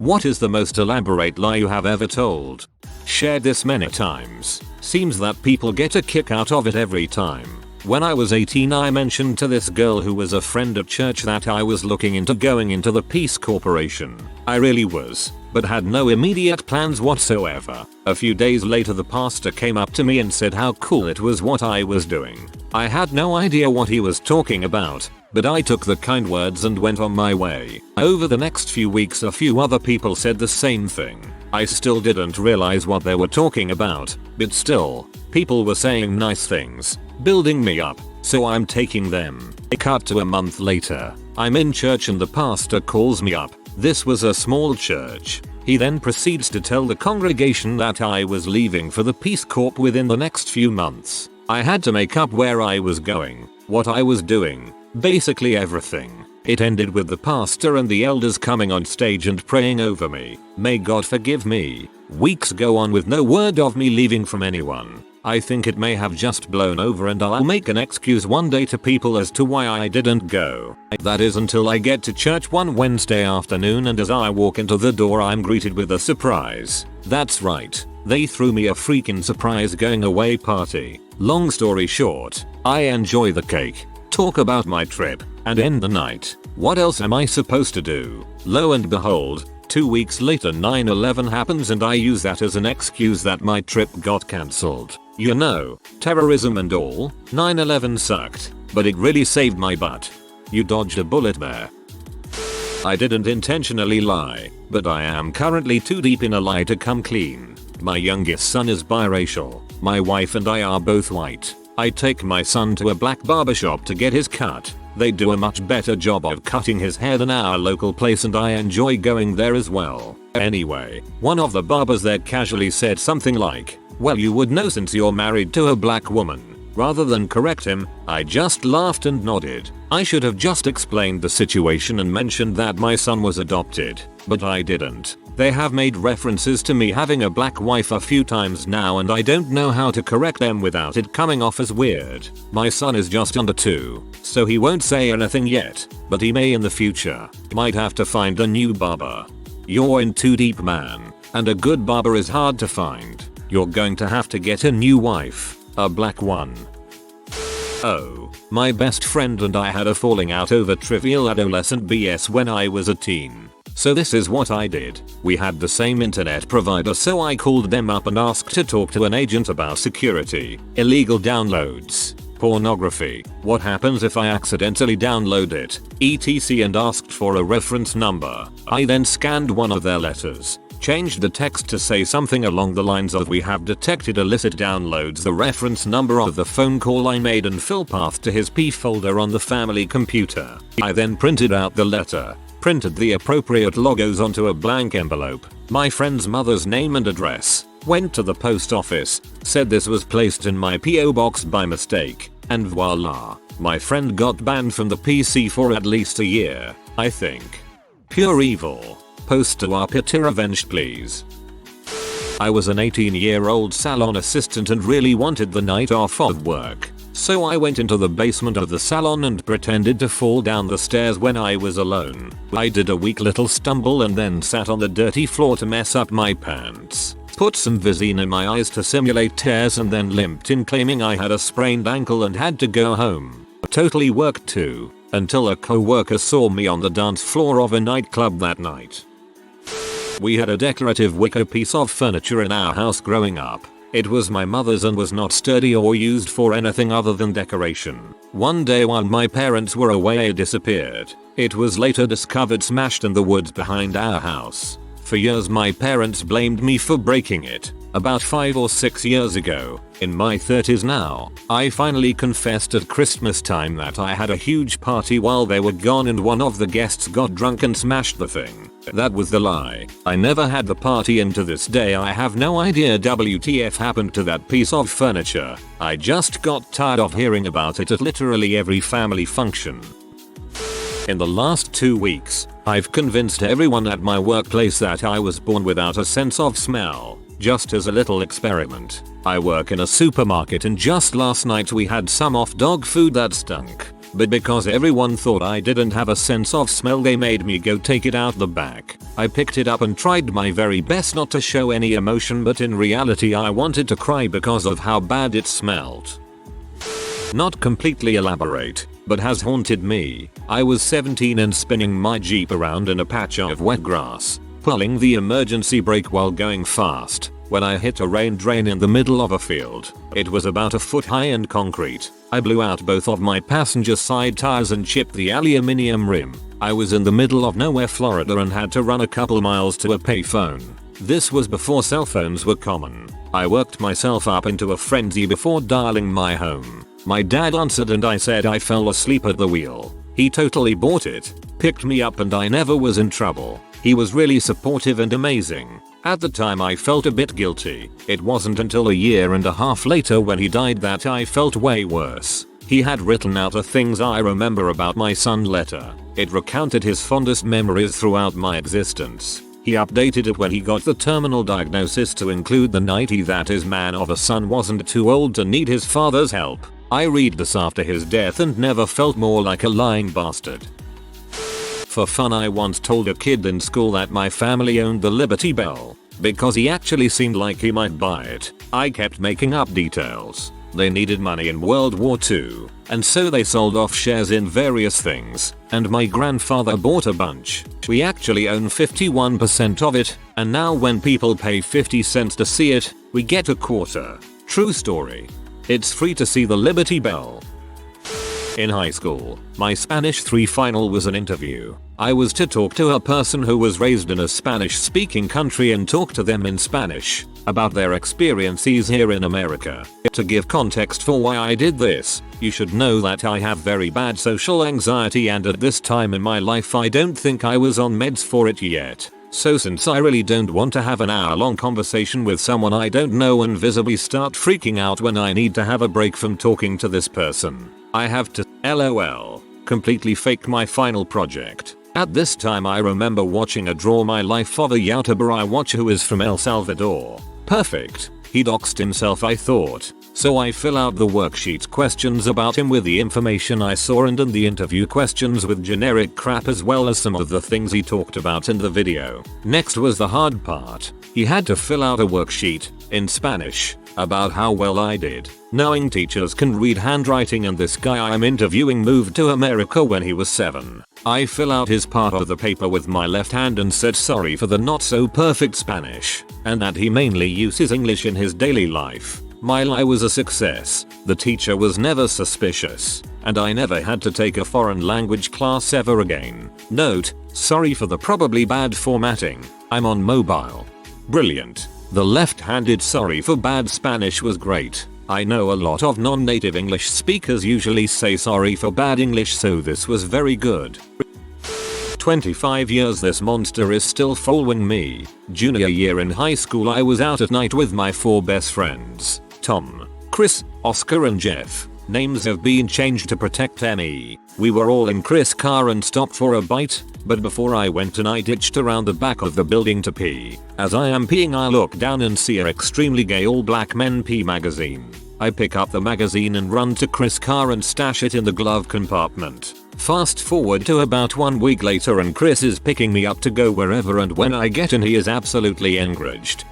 What is the most elaborate lie you have ever told? Shared this many times. Seems that people get a kick out of it every time. When I was 18 I mentioned to this girl who was a friend at church that I was looking into going into the Peace Corporation. I really was, but had no immediate plans whatsoever. A few days later the pastor came up to me and said how cool it was what I was doing. I had no idea what he was talking about, but I took the kind words and went on my way. Over the next few weeks a few other people said the same thing. I still didn't realize what they were talking about, but still, people were saying nice things, building me up, so I'm taking them. Cut to a month later. I'm in church and the pastor calls me up. This was a small church. He then proceeds to tell the congregation that I was leaving for the Peace Corps within the next few months. I had to make up where I was going, what I was doing, basically everything. It ended with the pastor and the elders coming on stage and praying over me. May God forgive me. Weeks go on with no word of me leaving from anyone. I think it may have just blown over and I'll make an excuse one day to people as to why I didn't go. That is until I get to church one Wednesday afternoon and as I walk into the door I'm greeted with a surprise. That's right. They threw me a freaking surprise going away party. Long story short, I enjoy the cake, talk about my trip, and end the night. What else am I supposed to do? Lo and behold, 2 weeks later 9/11 happens and I use that as an excuse that my trip got cancelled. You know, terrorism and all, 9/11 sucked, but it really saved my butt. You dodged a bullet there. I didn't intentionally lie, but I am currently too deep in a lie to come clean. My youngest son is biracial. My wife and I are both white. I take my son to a black barbershop to get his cut. They do a much better job of cutting his hair than our local place and I enjoy going there as well. Anyway, one of the barbers there casually said something like, "Well, you would know since you're married to a black woman." Rather than correct him, I just laughed and nodded. I should have just explained the situation and mentioned that my son was adopted, but I didn't. They have made references to me having a black wife a few times now and I don't know how to correct them without it coming off as weird. My son is just under 2, so he won't say anything yet, but he may in the future. Might have to find a new barber. You're in too deep, man, and a good barber is hard to find. You're going to have to get a new wife, a black one. Oh, my best friend and I had a falling out over trivial adolescent BS when I was a teen. So this is what I did. We had the same internet provider so I called them up and asked to talk to an agent about security, illegal downloads, pornography, what happens if I accidentally download it, etc. and asked for a reference number. I then scanned one of their letters, changed the text to say something along the lines of "We have detected illicit downloads, the reference number of the phone call I made and fill path to his P folder on the family computer." I then printed out the letter, printed the appropriate logos onto a blank envelope, my friend's mother's name and address, went to the post office, said this was placed in my PO box by mistake, and voila, my friend got banned from the PC for at least a year, I think. Pure evil. Post to our pity revenge please. I was an 18-year-old salon assistant and really wanted the night off of work. So I went into the basement of the salon and pretended to fall down the stairs when I was alone. I did a weak little stumble and then sat on the dirty floor to mess up my pants. Put some Visine in my eyes to simulate tears and then limped in claiming I had a sprained ankle and had to go home. Totally worked too, until a co-worker saw me on the dance floor of a nightclub that night. We had a decorative wicker piece of furniture in our house growing up. It was my mother's and was not sturdy or used for anything other than decoration. One day while my parents were away it disappeared. It was later discovered smashed in the woods behind our house. For years my parents blamed me for breaking it. About 5 or 6 years ago, in my 30s now, I finally confessed at Christmas time that I had a huge party while they were gone and one of the guests got drunk and smashed the thing. That was the lie. I never had the party and to this day I have no idea WTF happened to that piece of furniture. I just got tired of hearing about it at literally every family function. In the last 2 weeks, I've convinced everyone at my workplace that I was born without a sense of smell. Just as a little experiment. I work in a supermarket and just last night we had some off-dog food that stunk. but because everyone thought I didn't have a sense of smell they made me go take it out the back. I picked it up and tried my very best not to show any emotion, but in reality I wanted to cry because of how bad it smelled. Not completely elaborate, but has haunted me. I was 17 and spinning my Jeep around in a patch of wet grass, pulling the emergency brake while going fast, when I hit a rain drain in the middle of a field. It was about a foot high and concrete. I blew out both of my passenger side tires and chipped the aluminium rim. I was in the middle of nowhere, Florida, and had to run a couple miles to a payphone. This was before cell phones were common. I worked myself up into a frenzy before dialing my home. My dad answered and I said I fell asleep at the wheel. He totally bought it, picked me up, and I never was in trouble. He was really supportive and amazing. At the time I felt a bit guilty. It wasn't until a year and a half later when he died that I felt way worse. He had written out a things I remember about my son letter. It recounted his fondest memories throughout my existence. He updated it when he got the terminal diagnosis to include the 90 that his man of a son wasn't too old to need his father's help. I read this after his death and never felt more like a lying bastard. For fun, I once told a kid in school that my family owned the Liberty Bell, because he actually seemed like he might buy it. I kept making up details. They needed money in World War II, and so they sold off shares in various things, and my grandfather bought a bunch. We actually own 51% of it, and now when people pay 50 cents to see it, we get a quarter. True story. It's free to see the Liberty Bell. In high school, my Spanish 3 final was an interview. I was to talk to a person who was raised in a Spanish-speaking country and talk to them in Spanish about their experiences here in America. To give context for why I did this, you should know that I have very bad social anxiety, and at this time in my life I don't think I was on meds for it yet. So since I really don't want to have an hour-long conversation with someone I don't know and visibly start freaking out when I need to have a break from talking to this person, I have to, LOL, completely fake my final project. At this time I remember watching a Draw My Life of a YouTuber I watch who is from El Salvador. Perfect. He doxed himself, I thought. So I fill out the worksheet questions about him with the information I saw and the interview questions with generic crap as well as some of the things he talked about in the video. Next was the hard part. He had to fill out a worksheet, in Spanish, about how well I did. Knowing teachers can read handwriting, and this guy I'm interviewing moved to America when he was 7. I fill out his part of the paper with my left hand and said sorry for the not so perfect Spanish, and that he mainly uses English in his daily life. My lie was a success. The teacher was never suspicious, and I never had to take a foreign language class ever again. Note, sorry for the probably bad formatting. I'm on mobile. Brilliant. The left-handed sorry for bad Spanish was great. I know a lot of non-native English speakers usually say sorry for bad English, so this was very good. 25 years this monster is still following me. Junior year in high school, I was out at night with my 4 best friends. Tom, Chris, Oscar and Jeff. Names have been changed to protect me. We were all in Chris' car and stopped for a bite, but before I went and I ditched around the back of the building to pee. As I am peeing I look down and see a extremely gay all black men pee magazine. I pick up the magazine and run to Chris' car and stash it in the glove compartment. Fast forward to about 1 week later and Chris is picking me up to go wherever, and when I get in he is absolutely enraged.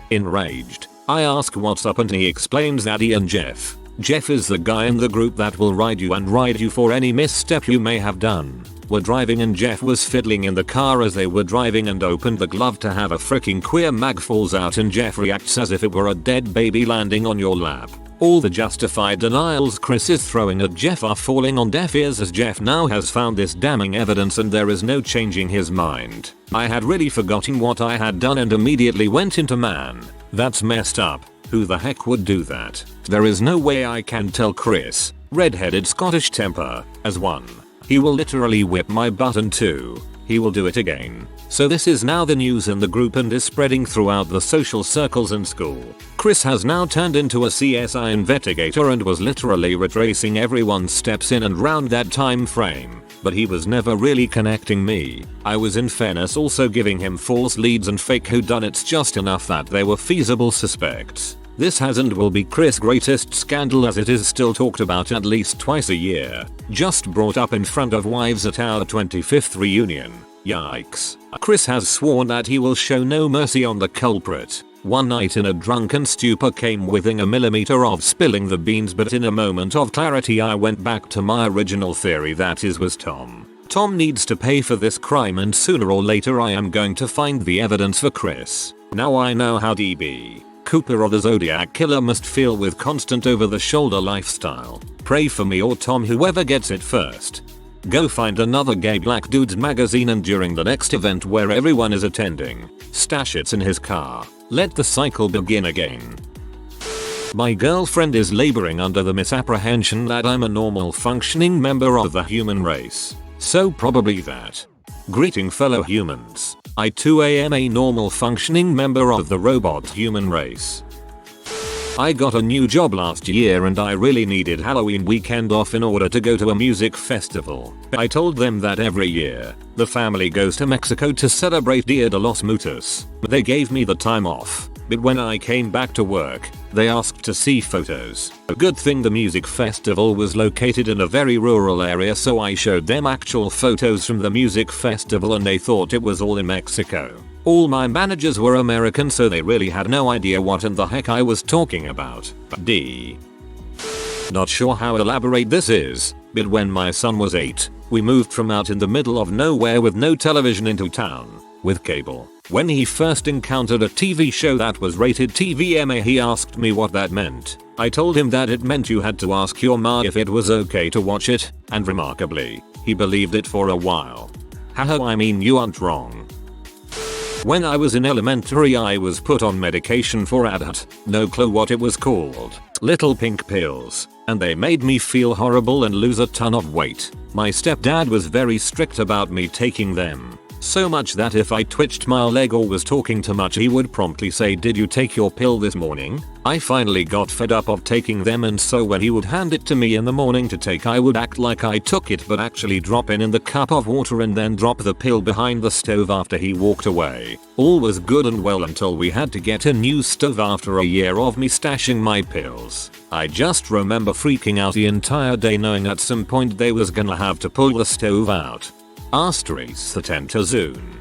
I ask what's up and he explains that he and Jeff is the guy in the group that will ride you for any misstep you may have done. Were driving and Jeff was fiddling in the car as they were driving and opened the glove to have a freaking queer mag falls out and Jeff reacts as if it were a dead baby landing on your lap. All the justified denials Chris is throwing at Jeff are falling on deaf ears as Jeff now has found this damning evidence and there is no changing his mind. I had really forgotten what I had done and immediately went into man, that's messed up. Who the heck would do that? There is no way I can tell Chris, red-headed Scottish temper, as 1. He will literally whip my butt, and 2. He will do it again. So this is now the news in the group and is spreading throughout the social circles in school. Chris has now turned into a CSI investigator and was literally retracing everyone's steps in and round that time frame. But he was never really connecting me. I was in fairness also giving him false leads and fake whodunits just enough that they were feasible suspects. This has and will be Chris' greatest scandal, as it is still talked about at least twice a year. Just brought up in front of wives at our 25th reunion. Yikes. Chris has sworn that he will show no mercy on the culprit. One night in a drunken stupor came within a millimeter of spilling the beans, but in a moment of clarity I went back to my original theory that it was Tom. Tom needs to pay for this crime, and sooner or later I am going to find the evidence for Chris. Now I know how DB Cooper or the Zodiac Killer must feel with constant over-the-shoulder lifestyle. Pray for me or Tom, whoever gets it first. Go find another gay black dude's magazine, and during the next event where everyone is attending, stash it in his car. Let the cycle begin again. My girlfriend is laboring under the misapprehension that I'm a normal functioning member of the human race. So probably that. Greeting fellow humans. I too am a normal functioning member of the robot human race. I got a new job last year and I really needed Halloween weekend off in order to go to a music festival. I told them that every year, the family goes to Mexico to celebrate Dia de los Muertos. They gave me the time off, but when I came back to work, they asked to see photos. A good thing the music festival was located in a very rural area, so I showed them actual photos from the music festival and they thought it was all in Mexico. All my managers were American, so they really had no idea what in the heck I was talking about. Not sure how elaborate this is, but when my son was 8, we moved from out in the middle of nowhere with no television into town with cable. When he first encountered a TV show that was rated TVMA, he asked me what that meant. I told him that it meant you had to ask your ma if it was okay to watch it, and remarkably, he believed it for a while. Haha, I mean, you aren't wrong. When I was in elementary, I was put on medication for Adolescent. No clue what it was called. Little pink pills. And they made me feel horrible and lose a ton of weight. My stepdad was very strict about me taking them. So much that if I twitched my leg or was talking too much, he would promptly say, "Did you take your pill this morning?" I finally got fed up of taking them, and so when he would hand it to me in the morning to take, I would act like I took it but actually drop in the cup of water and then drop the pill behind the stove after he walked away. All was good and well until we had to get a new stove after a year of me stashing my pills. I just remember freaking out the entire day, knowing at some point they was gonna have to pull the stove out. Asterisk that enter Zune.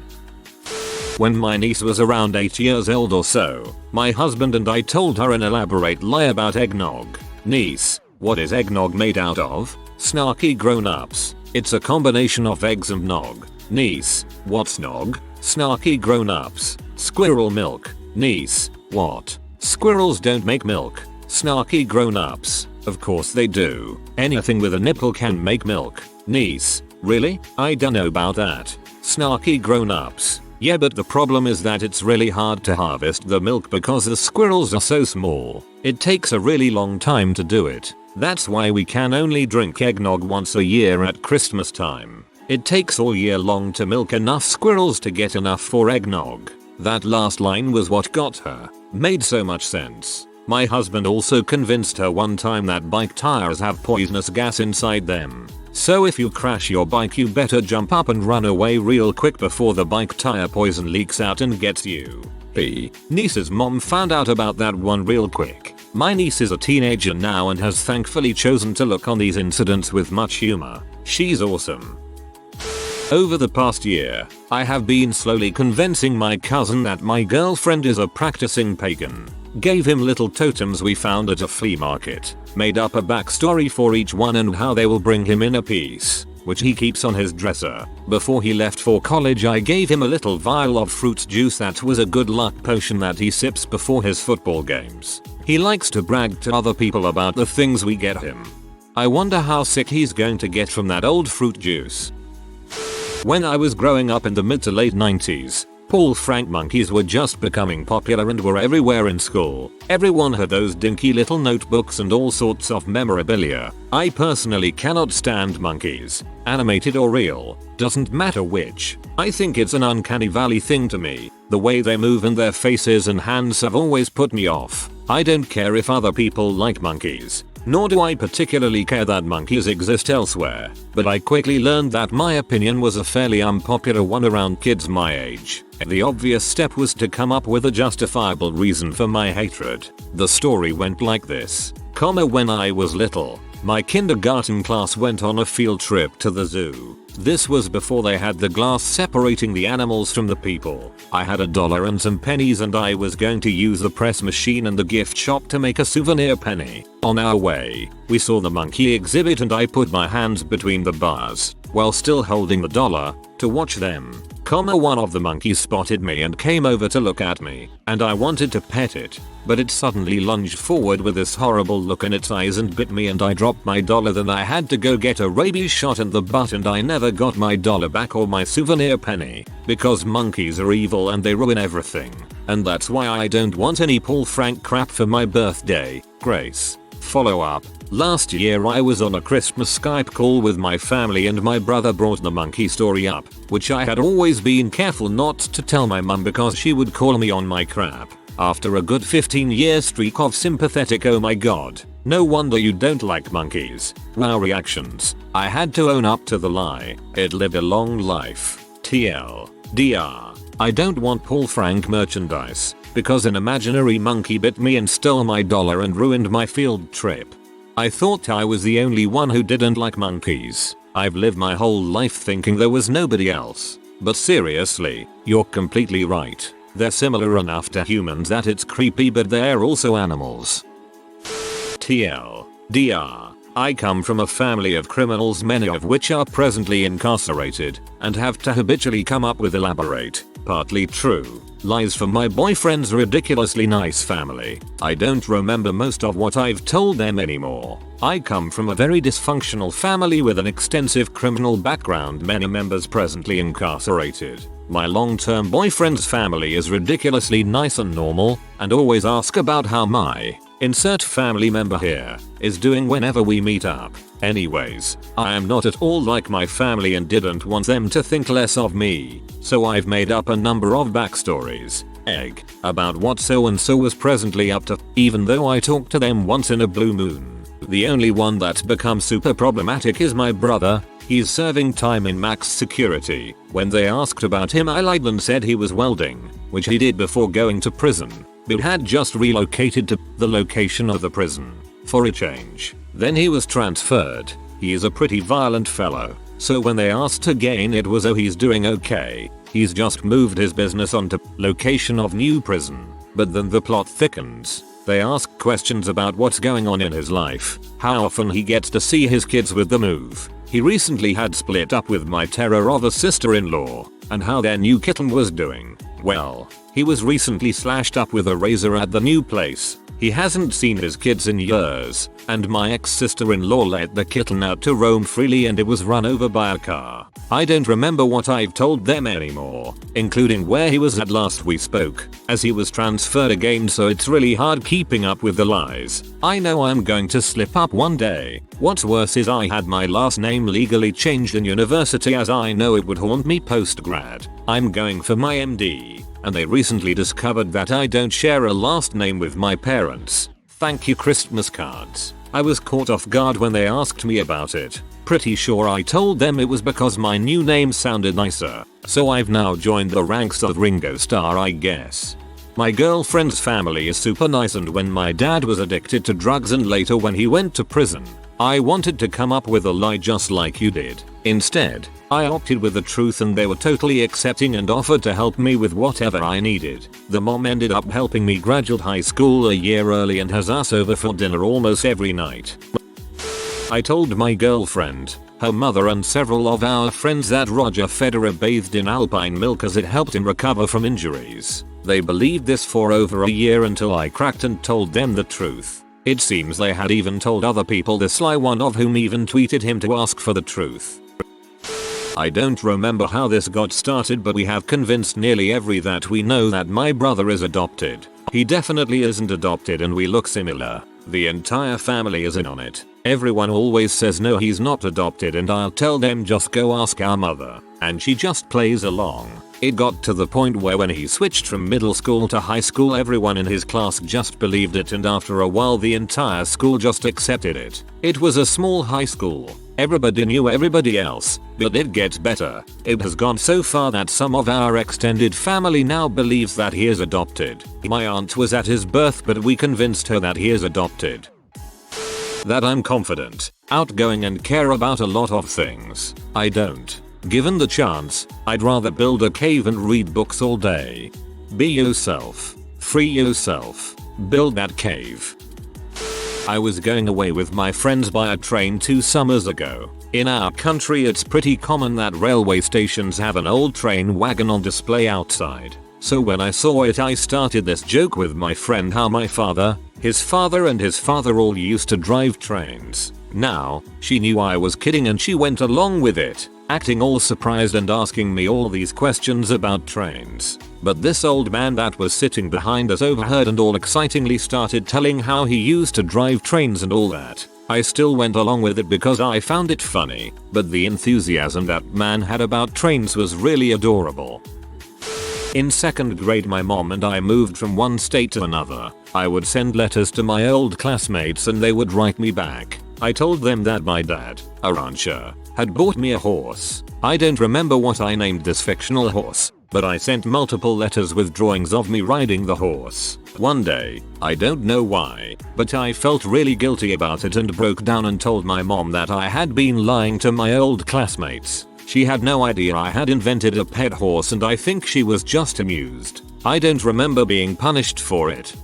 When my niece was around 8 years old or so, my husband and I told her an elaborate lie about eggnog. Niece, what is eggnog made out of? Snarky grown-ups. It's a combination of eggs and nog. Niece, what's nog? Snarky grown-ups. Squirrel milk. Niece, what? Squirrels don't make milk. Snarky grown-ups. Of course they do. Anything with a nipple can make milk. Niece, really? I don't know about that. Snarky grown-ups. Yeah, but the problem is that it's really hard to harvest the milk because the squirrels are so small. It takes a really long time to do it. That's why we can only drink eggnog once a year at Christmas time. It takes all year long to milk enough squirrels to get enough for eggnog. That last line was what got her. Made so much sense. My husband also convinced her one time that bike tires have poisonous gas inside them. So if you crash your bike, you better jump up and run away real quick before the bike tire poison leaks out and gets you. Niece's mom found out about that one real quick. My niece is a teenager now and has thankfully chosen to look on these incidents with much humor. She's awesome. Over the past year, I have been slowly convincing my cousin that my girlfriend is a practicing pagan. Gave him little totems we found at a flea market. Made up a backstory for each one and how they will bring him in a piece, which he keeps on his dresser. Before he left for college, I gave him a little vial of fruit juice that was a good luck potion that he sips before his football games. He likes to brag to other people about the things we get him. I wonder how sick he's going to get from that old fruit juice. When I was growing up in the mid to late 90s, Paul Frank monkeys were just becoming popular and were everywhere in school. Everyone had those dinky little notebooks and all sorts of memorabilia. I personally cannot stand monkeys. Animated or real, doesn't matter which. I think it's an uncanny valley thing to me. The way they move and their faces and hands have always put me off. I don't care if other people like monkeys. nor do I particularly care that monkeys exist elsewhere, but I quickly learned that my opinion was a fairly unpopular one around kids my age. The obvious step was to come up with a justifiable reason for my hatred. The story went like this. When I was little, my kindergarten class went on a field trip to the zoo. This was before they had the glass separating the animals from the people. I had $1 and some pennies and I was going to use the press machine in the gift shop to make a souvenir penny. On our way, we saw the monkey exhibit and I put my hands between the bars, while still holding the dollar, to watch them. One of the monkeys spotted me and came over to look at me, and I wanted to pet it, but it suddenly lunged forward with this horrible look in its eyes and bit me and I dropped my dollar. Then I had to go get a rabies shot in the butt and I never got my dollar back or my souvenir penny, because monkeys are evil and they ruin everything. And that's why I don't want any Paul Frank crap for my birthday. Grace. Follow up. Last year I was on a Christmas Skype call with my family and my brother brought the monkey story up, which I had always been careful not to tell my mum because she would call me on my crap. After a good 15-year streak of sympathetic "oh my god, no wonder you don't like monkeys" wow reactions, I had to own up to the lie. It lived a long life. TLDR. I don't want Paul Frank merchandise, because an imaginary monkey bit me and stole my dollar and ruined my field trip. I thought I was the only one who didn't like monkeys. I've lived my whole life thinking there was nobody else. But seriously, you're completely right. They're similar enough to humans that it's creepy, but they're also animals. TLDR. I come from a family of criminals, many of which are presently incarcerated, and have to habitually come up with elaborate, partly true, lies for my boyfriend's ridiculously nice family. I don't remember most of what I've told them anymore. I come from a very dysfunctional family with an extensive criminal background, many members presently incarcerated. My long-term boyfriend's family is ridiculously nice and normal, and always ask about how my insert family member here is doing whenever we meet up. Anyways, I am not at all like my family and didn't want them to think less of me, so I've made up a number of backstories about what so and so was presently up to, even though I talk to them once in a blue moon. The only one that's become super problematic is my brother. He's serving time in max security. When they asked about him, I lied and said he was welding, which he did before going to prison, but had just relocated to the location of the prison for a change. Then he was transferred. He is a pretty violent fellow, so when they asked again it was "oh, he's doing okay. He's just moved his business onto location of new prison." But then the plot thickens. They ask questions about what's going on in his life, how often he gets to see his kids with the move. He recently had split up with my terror of a sister-in-law, and how their new kitten was doing. Well, he was recently slashed up with a razor at the new place. He hasn't seen his kids in years, and my ex-sister-in-law let the kitten out to roam freely and it was run over by a car. I don't remember what I've told them anymore, including where he was at last we spoke, as he was transferred again, so it's really hard keeping up with the lies. I know I'm going to slip up one day. What's worse is I had my last name legally changed in university, as I know it would haunt me post-grad. I'm going for my MD. And they recently discovered that I don't share a last name with my parents. Thank you Christmas cards. I was caught off guard when they asked me about it. Pretty sure I told them it was because my new name sounded nicer. So I've now joined the ranks of Ringo Starr, I guess. My girlfriend's family is super nice, and when my dad was addicted to drugs and later when he went to prison, I wanted to come up with a lie just like you did. Instead, I opted with the truth and they were totally accepting and offered to help me with whatever I needed. The mom ended up helping me graduate high school a year early and has us over for dinner almost every night. I told my girlfriend, her mother and several of our friends that Roger Federer bathed in alpine milk as it helped him recover from injuries. They believed this for over a year until I cracked and told them the truth. It seems they had even told other people this lie, one of whom even tweeted him to ask for the truth. I don't remember how this got started, but we have convinced nearly every that we know that my brother is adopted. He definitely isn't adopted and we look similar. The entire family is in on it. Everyone always says no, he's not adopted, and I'll tell them just go ask our mother, and she just plays along. It got to the point where when he switched from middle school to high school everyone in his class just believed it, and after a while the entire school just accepted it. It was a small high school. Everybody knew everybody else, but it gets better. It has gone so far that some of our extended family now believes that he is adopted. My aunt was at his birth but we convinced her that he is adopted. That I'm confident, outgoing and care about a lot of things. I don't. Given the chance, I'd rather build a cave and read books all day. Be yourself. Free yourself. Build that cave. I was going away with my friends by a train 2 summers ago. In our country it's pretty common that railway stations have an old train wagon on display outside. So when I saw it I started this joke with my friend how my father, his father and his father all used to drive trains. Now, she knew I was kidding and she went along with it, acting all surprised and asking me all these questions about trains. But this old man that was sitting behind us overheard and all excitingly started telling how he used to drive trains and all that. I still went along with it because I found it funny, but the enthusiasm that man had about trains was really adorable. In 2nd grade my mom and I moved from one state to another. I would send letters to my old classmates and they would write me back. I told them that my dad, a rancher, had bought me a horse. I don't remember what I named this fictional horse, but I sent multiple letters with drawings of me riding the horse. One day, I don't know why, but I felt really guilty about it and broke down and told my mom that I had been lying to my old classmates. She had no idea I had invented a pet horse and I think she was just amused. I don't remember being punished for it.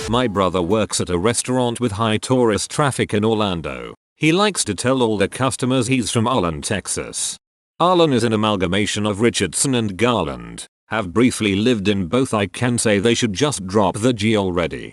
My brother works at a restaurant with high tourist traffic in Orlando. He likes to tell all the customers he's from Arlen, Texas. Arlen is an amalgamation of Richardson and Garland. Have briefly lived in both. I can say they should just drop the G already.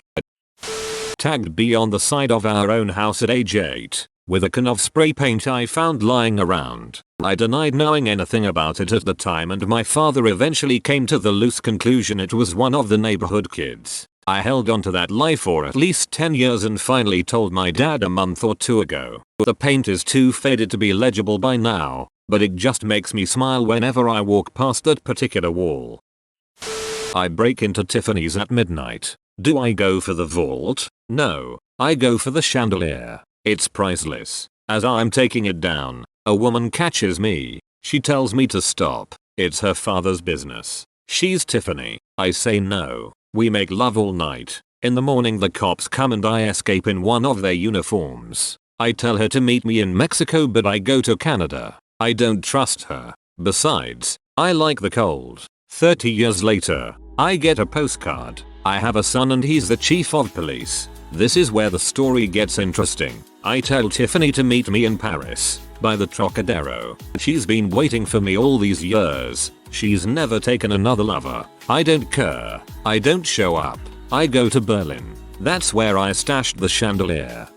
Tagged B on the side of our own house at age 8. With a can of spray paint I found lying around. I denied knowing anything about it at the time and my father eventually came to the loose conclusion it was one of the neighborhood kids. I held on to that lie for at least 10 years and finally told my dad a month or 2 ago. The paint is too faded to be legible by now, but it just makes me smile whenever I walk past that particular wall. I break into Tiffany's at midnight. Do I go for the vault? No, I go for the chandelier. It's priceless. As I'm taking it down, a woman catches me. She tells me to stop. It's her father's business. She's Tiffany. I say no. We make love all night. In the morning the cops come and I escape in one of their uniforms. I tell her to meet me in Mexico but I go to Canada. I don't trust her. Besides, I like the cold. 30 years later, I get a postcard. I have a son and he's the chief of police. This is where the story gets interesting. I tell Tiffany to meet me in Paris, by the Trocadero. She's been waiting for me all these years. She's never taken another lover. I don't care. I don't show up. I go to Berlin. That's where I stashed the chandelier.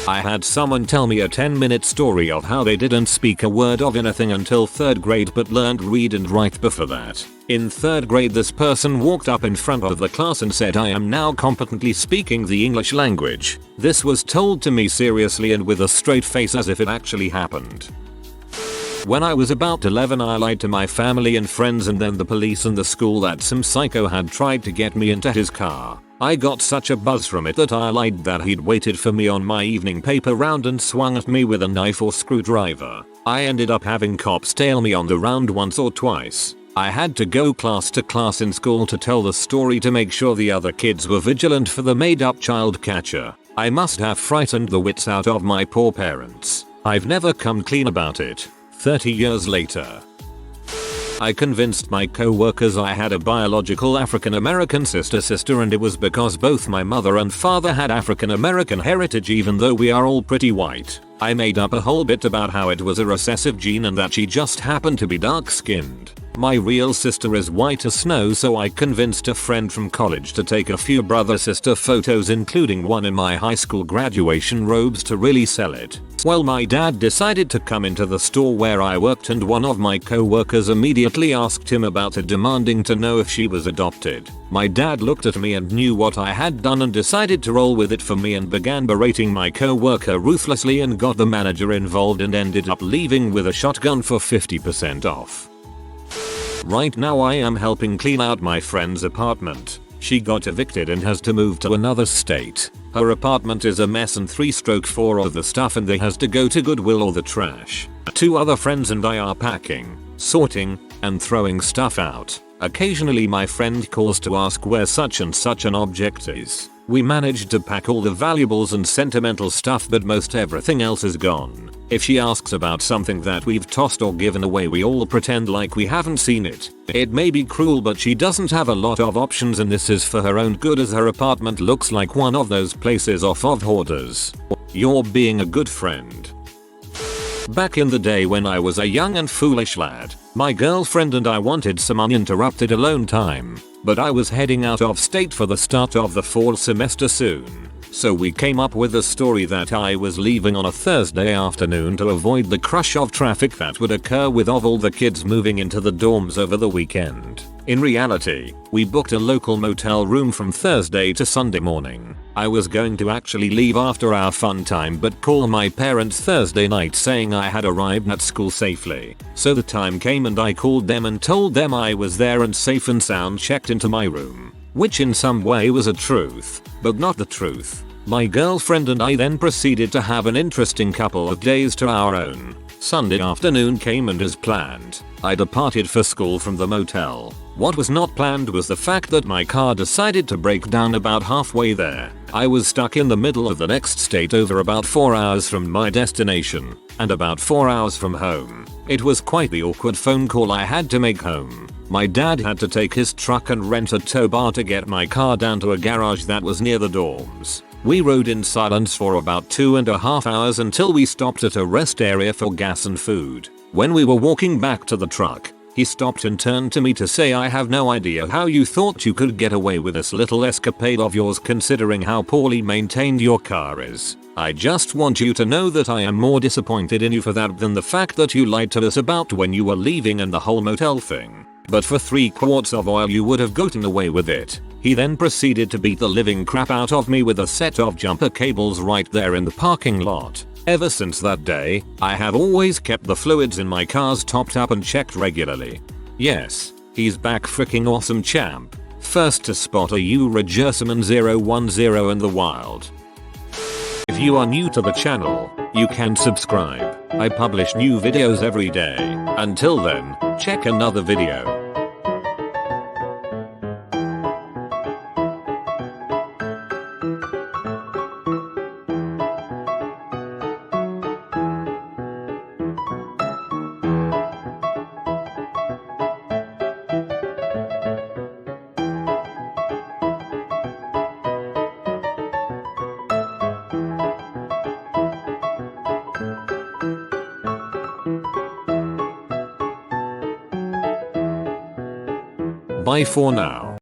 I had someone tell me a 10-minute story of how they didn't speak a word of anything until 3rd grade but learned read and write before that. In 3rd grade this person walked up in front of the class and said I am now competently speaking the English language. This was told to me seriously and with a straight face as if it actually happened. When I was about 11 I lied to my family and friends and then the police and the school that some psycho had tried to get me into his car. I got such a buzz from it that I lied that he'd waited for me on my evening paper round and swung at me with a knife or screwdriver. I ended up having cops tail me on the round once or twice. I had to go class to class in school to tell the story to make sure the other kids were vigilant for the made-up child catcher. I must have frightened the wits out of my poor parents. I've never come clean about it. 30 years later. I convinced my co-workers I had a biological African American sister and it was because both my mother and father had African American heritage even though we are all pretty white. I made up a whole bit about how it was a recessive gene and that she just happened to be dark skinned. My real sister is white as snow so I convinced a friend from college to take a few brother-sister photos including one in my high school graduation robes to really sell it. Well, my dad decided to come into the store where I worked and one of my co-workers immediately asked him about it, demanding to know if she was adopted. My dad looked at me and knew what I had done and decided to roll with it for me and began berating my co-worker ruthlessly and got the manager involved and ended up leaving with a shotgun for 50% off. Right now I am helping clean out my friend's apartment. She got evicted and has to move to another state. Her apartment is a mess and 3/4 of the stuff and they has to go to Goodwill or the trash. 2 other friends and I are packing, sorting, and throwing stuff out. Occasionally my friend calls to ask where such and such an object is. We managed to pack all the valuables and sentimental stuff but most everything else is gone. If she asks about something that we've tossed or given away we all pretend like we haven't seen it. It may be cruel but she doesn't have a lot of options and this is for her own good as her apartment looks like one of those places off of Hoarders. You're being a good friend. Back in the day when I was a young and foolish lad, my girlfriend and I wanted some uninterrupted alone time, but I was heading out of state for the start of the fall semester soon. So we came up with a story that I was leaving on a Thursday afternoon to avoid the crush of traffic that would occur with all the kids moving into the dorms over the weekend. In reality, we booked a local motel room from Thursday to Sunday morning. I was going to actually leave after our fun time but call my parents Thursday night saying I had arrived at school safely. So the time came and I called them and told them I was there and safe and sound checked into my room. Which in some way was a truth, but not the truth. My girlfriend and I then proceeded to have an interesting couple of days to our own. Sunday afternoon came and as planned, I departed for school from the motel. What was not planned was the fact that my car decided to break down about halfway there. I was stuck in the middle of the next state over about 4 hours from my destination, and about 4 hours from home. It was quite the awkward phone call I had to make home. My dad had to take his truck and rent a tow bar to get my car down to a garage that was near the dorms. We rode in silence for about 2.5 hours until we stopped at a rest area for gas and food. When we were walking back to the truck, he stopped and turned to me to say, "I have no idea how you thought you could get away with this little escapade of yours considering how poorly maintained your car is. I just want you to know that I am more disappointed in you for that than the fact that you lied to us about when you were leaving and the whole motel thing. But for 3 quarts of oil you would have gotten away with it." He then proceeded to beat the living crap out of me with a set of jumper cables right there in the parking lot. Ever since that day, I have always kept the fluids in my cars topped up and checked regularly. Yes, he's back, freaking awesome champ. First to spot a Urajersiman 010 in the wild. If you are new to the channel, you can subscribe. I publish new videos every day. Until then, check another video. Bye for now.